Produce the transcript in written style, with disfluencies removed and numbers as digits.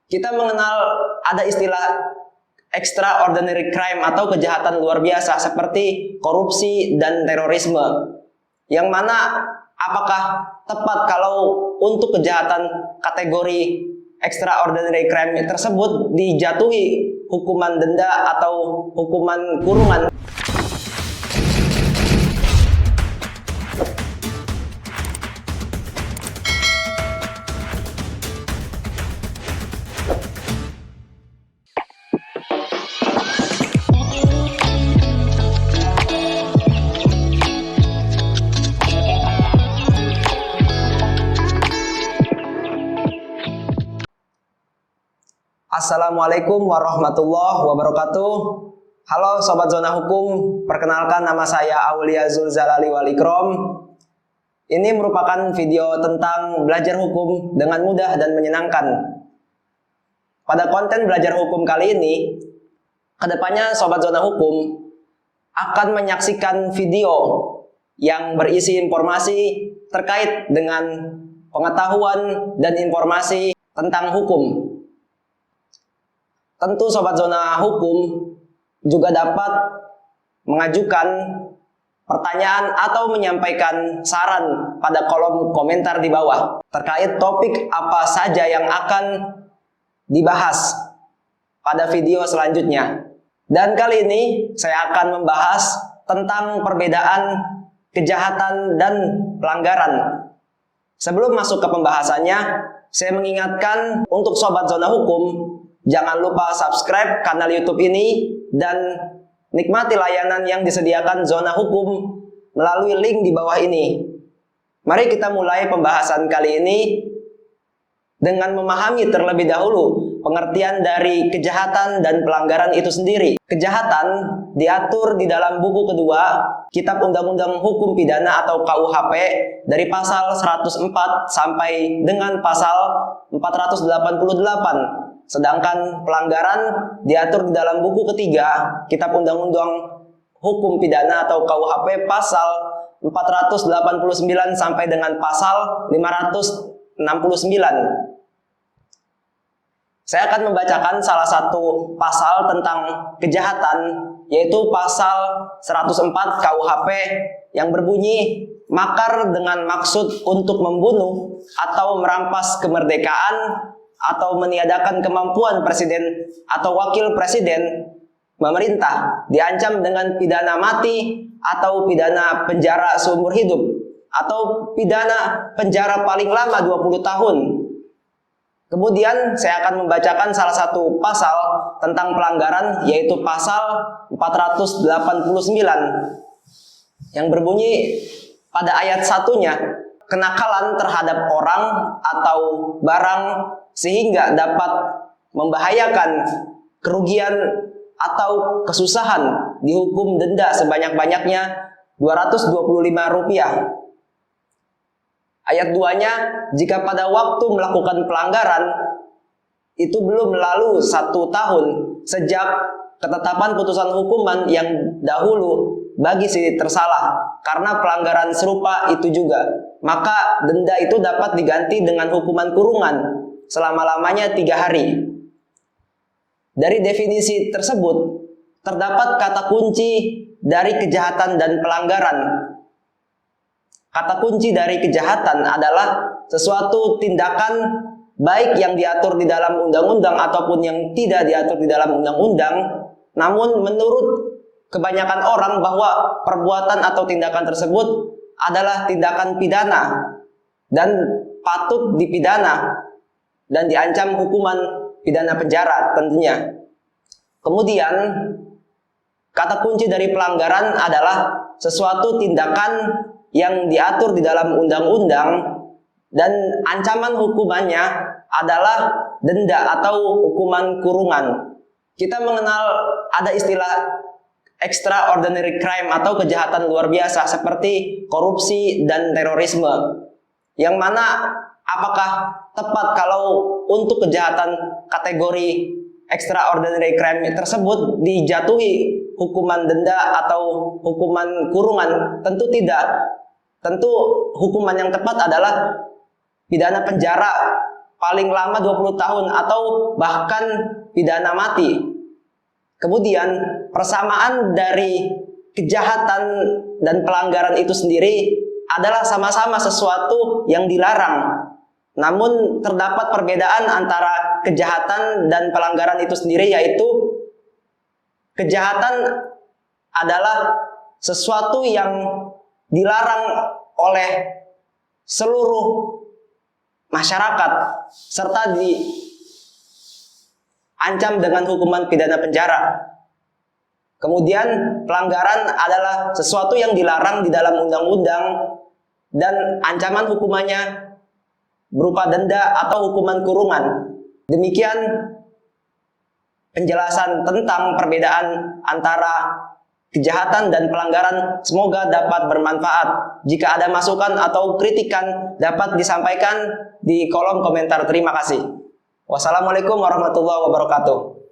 Kita mengenal ada istilah extraordinary crime atau kejahatan luar biasa seperti korupsi dan terorisme. Yang mana apakah tepat kalau untuk kejahatan kategori extraordinary crime tersebut dijatuhi hukuman denda atau hukuman kurungan? Assalamualaikum warahmatullahi wabarakatuh. Halo Sobat Zona Hukum, perkenalkan nama saya Aulia Zulzalali Walikrom. Ini merupakan video tentang belajar hukum dengan mudah dan menyenangkan. Pada konten belajar hukum kali ini, kedepannya Sobat Zona Hukum akan menyaksikan video yang berisi informasi terkait dengan pengetahuan dan informasi tentang hukum. Tentu Sobat Zona Hukum juga dapat mengajukan pertanyaan atau menyampaikan saran pada kolom komentar di bawah terkait topik apa saja yang akan dibahas pada video selanjutnya. Dan kali ini saya akan membahas tentang perbedaan kejahatan dan pelanggaran. Sebelum masuk ke pembahasannya, saya mengingatkan untuk Sobat Zona Hukum, jangan lupa subscribe kanal YouTube ini dan nikmati layanan yang disediakan Zona Hukum melalui link di bawah ini. Mari kita mulai pembahasan kali ini dengan memahami terlebih dahulu pengertian dari kejahatan dan pelanggaran itu sendiri. Kejahatan diatur di dalam buku kedua Kitab Undang-Undang Hukum Pidana atau KUHP dari pasal 104 sampai dengan pasal 488. Sedangkan pelanggaran diatur di dalam buku ketiga Kitab Undang-Undang Hukum Pidana atau KUHP pasal 489 sampai dengan pasal 569. Saya akan membacakan salah satu pasal tentang kejahatan, yaitu pasal 104 KUHP yang berbunyi makar dengan maksud untuk membunuh atau merampas kemerdekaan atau meniadakan kemampuan presiden atau wakil presiden memerintah diancam dengan pidana mati atau pidana penjara seumur hidup atau pidana penjara paling lama 20 tahun. Kemudian saya akan membacakan salah satu pasal tentang pelanggaran, yaitu pasal 489 yang berbunyi pada ayat satunya, kenakalan terhadap orang atau barang sehingga dapat membahayakan kerugian atau kesusahan dihukum denda sebanyak-banyaknya Rp225. Ayat 2-nya, jika pada waktu melakukan pelanggaran itu belum lalu 1 tahun sejak ketetapan putusan hukuman yang dahulu bagi si tersalah karena pelanggaran serupa itu juga, maka denda itu dapat diganti dengan hukuman kurungan selama-lamanya 3 hari. Dari definisi tersebut terdapat kata kunci dari kejahatan dan pelanggaran. Kata kunci dari kejahatan adalah sesuatu tindakan baik yang diatur di dalam undang-undang ataupun yang tidak diatur di dalam undang-undang, namun menurut kebanyakan orang bahwa perbuatan atau tindakan tersebut adalah tindakan pidana dan patut dipidana dan diancam hukuman pidana penjara tentunya. Kemudian kata kunci dari pelanggaran adalah sesuatu tindakan yang diatur di dalam undang-undang dan ancaman hukumannya adalah denda atau hukuman kurungan. Kita mengenal ada istilah extraordinary crime atau kejahatan luar biasa seperti korupsi dan terorisme. Yang mana apakah tepat kalau untuk kejahatan kategori extraordinary crime tersebut dijatuhi hukuman denda atau hukuman kurungan? Tentu tidak. Tentu hukuman yang tepat adalah pidana penjara paling lama 20 tahun atau bahkan pidana mati. Kemudian persamaan dari kejahatan dan pelanggaran itu sendiri adalah sama-sama sesuatu yang dilarang. Namun terdapat perbedaan antara kejahatan dan pelanggaran itu sendiri, yaitu kejahatan adalah sesuatu yang dilarang oleh seluruh masyarakat serta diancam dengan hukuman pidana penjara. Kemudian pelanggaran adalah sesuatu yang dilarang di dalam undang-undang dan ancaman hukumannya berupa denda atau hukuman kurungan. Demikian penjelasan tentang perbedaan antara kejahatan dan pelanggaran. Semoga dapat bermanfaat. Jika ada masukan atau kritikan dapat disampaikan di kolom komentar. Terima kasih. Wassalamualaikum warahmatullahi wabarakatuh.